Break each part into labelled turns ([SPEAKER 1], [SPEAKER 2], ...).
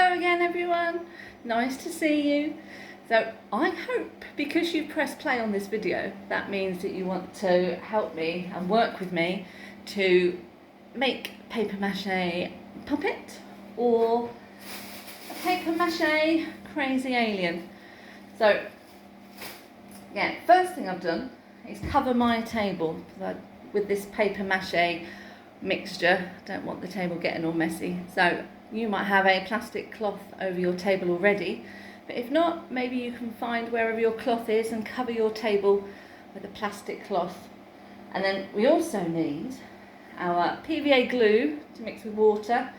[SPEAKER 1] Hello again everyone, nice to see you. So I hope because you pressed play on this video, that means that you want to help me and work with me to make paper mache puppet or a paper mache crazy alien. So yeah, first thing I've done is cover my table with this paper mache mixture. I don't want the table getting all messy, so you might have a plastic cloth over your table already, but if not, maybe you can find wherever your cloth is and cover your table with a plastic cloth. And then we also need our PVA glue to mix with water,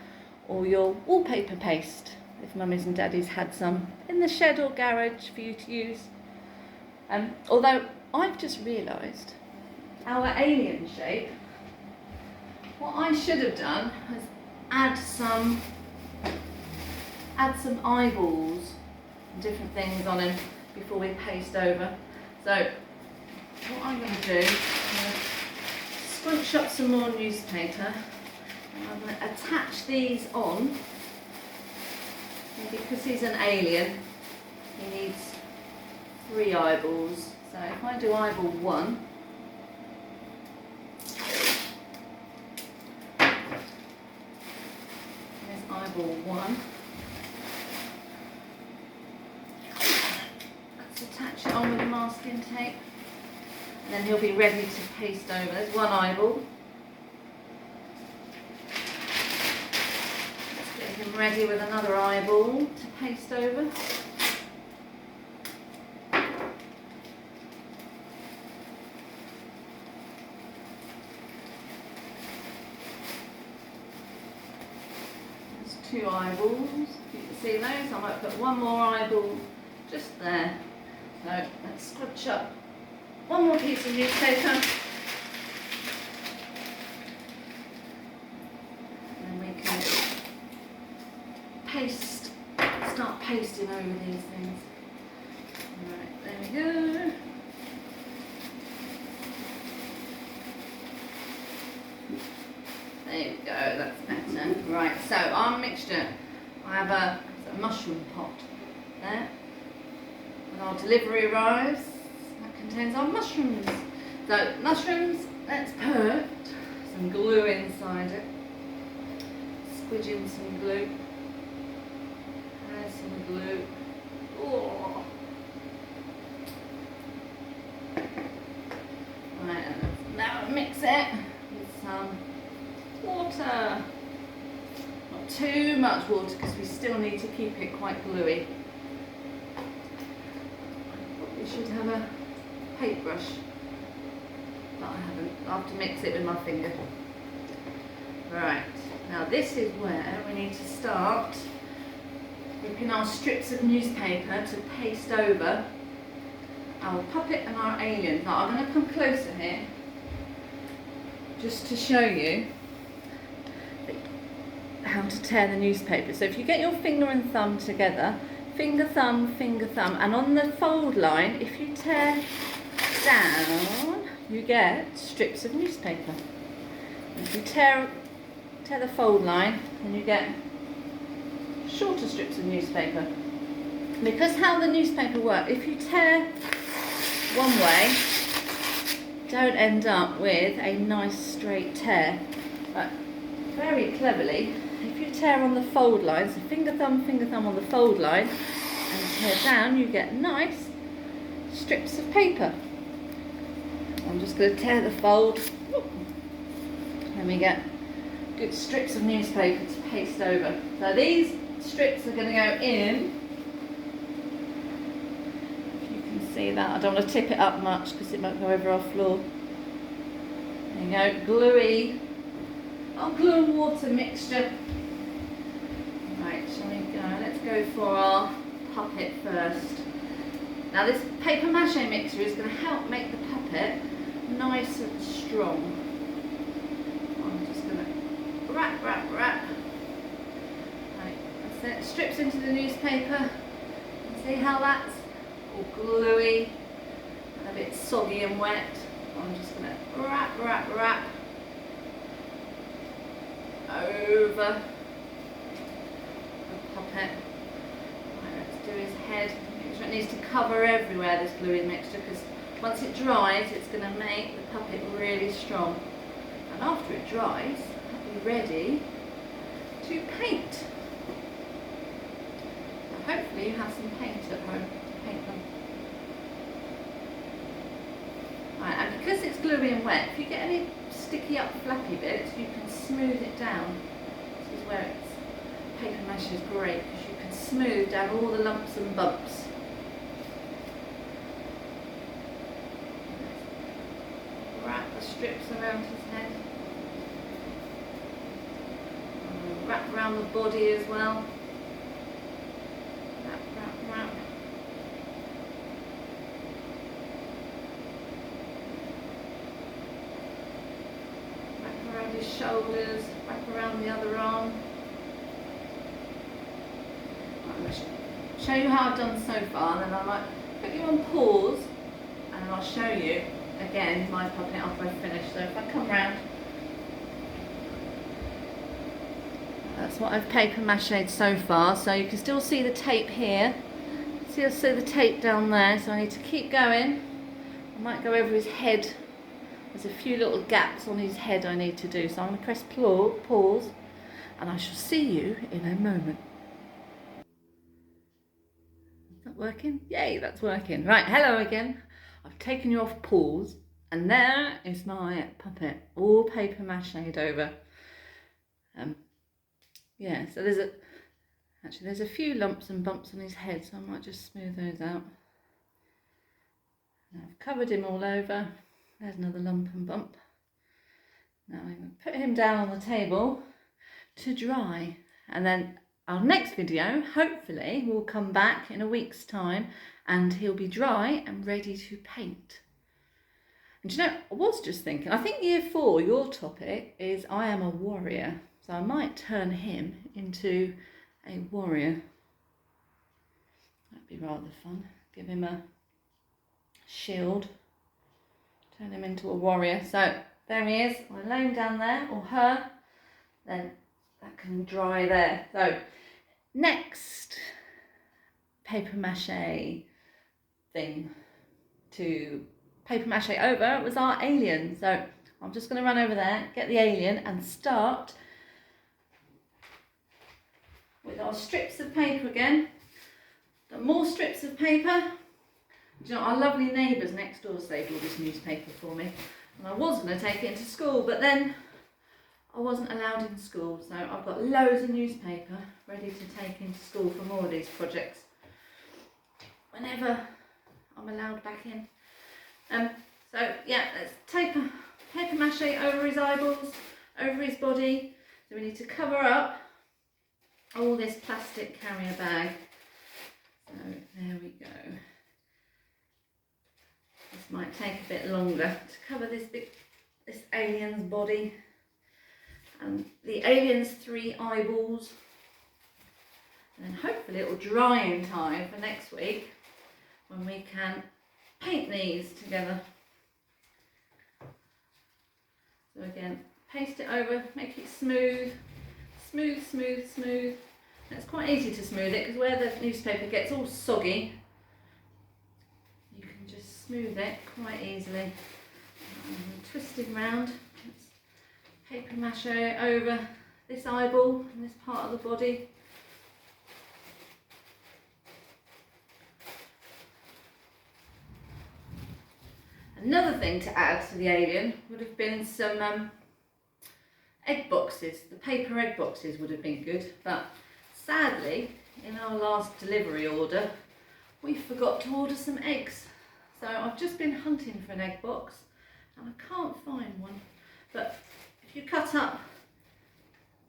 [SPEAKER 1] or your wallpaper paste if mummies and daddies had some in the shed or garage for you to use. Although I've just realised our alien shape, what I should have done was add some eyeballs and different things on him before we paste over. So what I'm going to do is scrunch up some more newspaper and I'm going to attach these on. And because he's an alien, he needs 3 eyeballs. So if I do eyeball 1, eyeball 1. Let's attach it on with the masking tape, and then he'll be ready to paste over. There's one eyeball. Let's get him ready with another eyeball to paste over. There's 2 eyeballs. You can see those. I might put one more eyeball just there. So let's scrunch up one more piece of newspaper. And then we can paste, start pasting over these things. Right, there we go. There we go, that's better. Right, so our mixture, I have a mushroom pot there. When our delivery arrives, that contains our mushrooms. So mushrooms, let's put some glue inside it. Squidge in some glue. There's some glue. Oh. Right, and now mix it with some water. Not too much water because we still need to keep it quite gluey. I should have a paintbrush, but I haven't. I'll have to mix it with my finger. Right, now this is where we need to start dipping our strips of newspaper to paste over our puppet and our alien. Now I'm going to come closer here just to show you how to tear the newspaper. So if you get your finger and thumb together, finger, thumb, and on the fold line, if you tear down, you get strips of newspaper. If you tear the fold line, then you get shorter strips of newspaper. Because how the newspaper works, if you tear one way, don't end up with a nice straight tear. But very cleverly, if you tear on the fold line, so finger, thumb on the fold line, and tear down, you get nice strips of paper. I'm just going to tear the fold, and we get good strips of newspaper to paste over. So these strips are going to go in. If you can see that, I don't want to tip it up much because it might go over our floor. There you go, gluey. Our glue and water mixture. Right, shall we go? Let's go for our puppet first. Now this paper mache mixture is going to help make the puppet nice and strong. I'm just going to wrap. Right, that's it. Strips into the newspaper. See how that's all gluey and a bit soggy and wet. I'm just going to wrap over the puppet. Right, let's do his head. Make sure it needs to cover everywhere, this gluey mixture, because once it dries, it's going to make the puppet really strong. And after it dries, I'll be ready to paint. Now, hopefully you have some paint at home to paint them. Right, and because it's gluey and wet, if you get any sticky up flappy bits, you can smooth it down. This is where paper mache is great, because you can smooth down all the lumps and bumps. Wrap the strips around his head. And wrap around the body as well. Wrap, wrap, wrap. Wrap around his shoulders, wrap around the other arm. I'm going to show you how I've done so far, then I might put you on pause and I'll show you again my puppet after I've finished. So if I come round, that's what I've paper mache'd so far. So you can still see the tape here. See the tape down there, so I need to keep going. I might go over his head. There's a few little gaps on his head I need to do. So I'm going to press pause and I shall see you in a moment. Is that working? Yay, that's working. Right, hello again. I've taken you off pause and there is my puppet, all paper mache'd over. Yeah, so there's a few lumps and bumps on his head, so I might just smooth those out. Now I've covered him all over. There's another lump and bump. Now I'm going to put him down on the table to dry, and then our next video hopefully will come back in a week's time and he'll be dry and ready to paint. And you know, I was just thinking, I think year 4, your topic is I am a warrior. So I might turn him into a warrior. That'd be rather fun. Give him a shield. Turn him into a warrior. So there he is. I lay him down there, or her. Then that can dry there. So next paper mache thing to paper mache over was our alien. So I'm just going to run over there, get the alien and start with our strips of paper again. Got more strips of paper. You know, our lovely neighbours next door saved all this newspaper for me. And I was going to take it into school, but then I wasn't allowed in school. So I've got loads of newspaper ready to take into school for more of these projects whenever I'm allowed back in. So yeah, let's paper mache over his eyeballs, over his body. So we need to cover up all this plastic carrier bag. So there we go. This might take a bit longer to cover this alien's body and the alien's 3 eyeballs. And then hopefully it will dry in time for next week when we can paint these together. So again, paste it over, make it smooth. Smooth, smooth, smooth. And it's quite easy to smooth it because where the newspaper gets all soggy, you can just smooth it quite easily. And twisting round, it's paper mache over this eyeball and this part of the body. Another thing to add to the alien would have been some egg boxes. The paper egg boxes would have been good, but sadly in our last delivery order we forgot to order some eggs. So I've just been hunting for an egg box and I can't find one. But if you cut up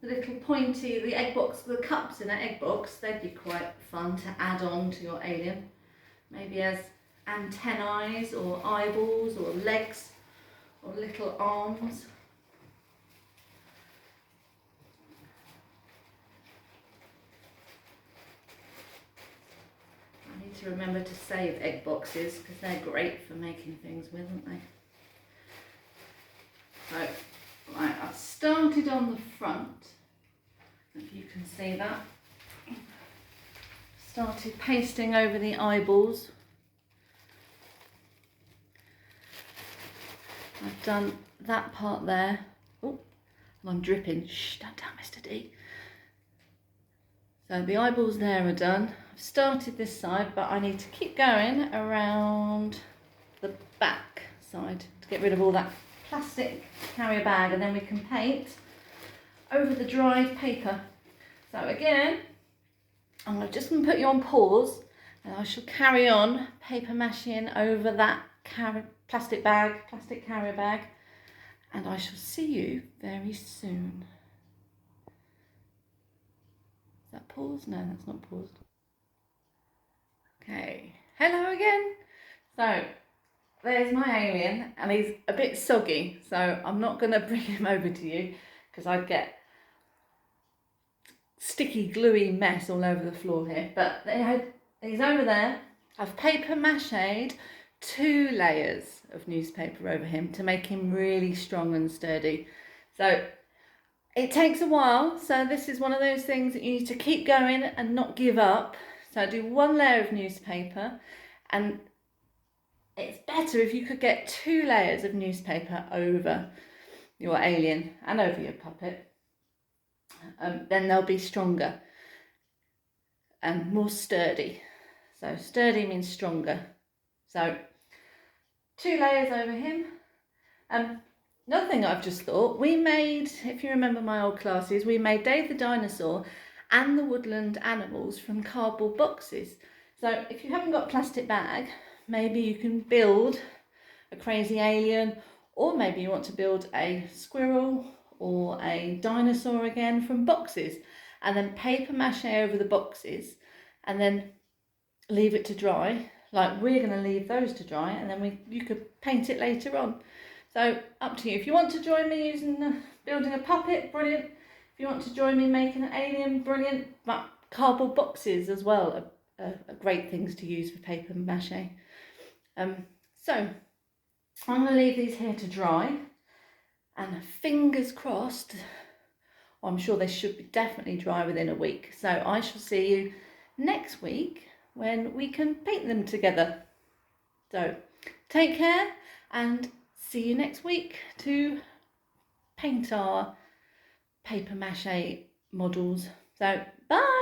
[SPEAKER 1] the little pointy, the egg box, the cups in an egg box, they'd be quite fun to add on to your alien. Maybe as antennae or eyeballs or legs or little arms. I need to remember to save egg boxes because they're great for making things with, aren't they? So, right, I've started on the front, if you can see that. started pasting over the eyeballs. I've done that part there. Oh, I'm dripping. Shh, don't tell Mr. D. So the eyeballs there are done. I've started this side, but I need to keep going around the back side to get rid of all that plastic carrier bag, and then we can paint over the dried paper. So again, I'm just going to put you on pause, and I shall carry on paper mashing over that plastic carrier bag, and I shall see you very soon. Is that paused? No, that's not paused. Okay, hello again. So there's my alien, and he's a bit soggy, so I'm not going to bring him over to you because I'd get sticky gluey mess all over the floor here. But he's over there. I've paper mached 2 layers of newspaper over him to make him really strong and sturdy. So it takes a while, so this is one of those things that you need to keep going and not give up. So I do 1 layer of newspaper, and it's better if you could get 2 layers of newspaper over your alien and over your puppet. Then they'll be stronger and more sturdy. So sturdy means stronger. So 2 layers over him. Another thing I've just thought, we made, if you remember my old classes, we made Dave the dinosaur and the woodland animals from cardboard boxes. So if you haven't got a plastic bag, maybe you can build a crazy alien, or maybe you want to build a squirrel or a dinosaur again from boxes, and then paper mache over the boxes, and then leave it to dry. Like we're going to leave those to dry, and then you could paint it later on. So up to you. If you want to join me using building a puppet, brilliant. If you want to join me making an alien, brilliant. But cardboard boxes as well are great things to use for paper mache. So I'm going to leave these here to dry, and fingers crossed, I'm sure they should be definitely dry within a week. So I shall see you next week when we can paint them together. So take care, and see you next week to paint our paper mache models. So bye.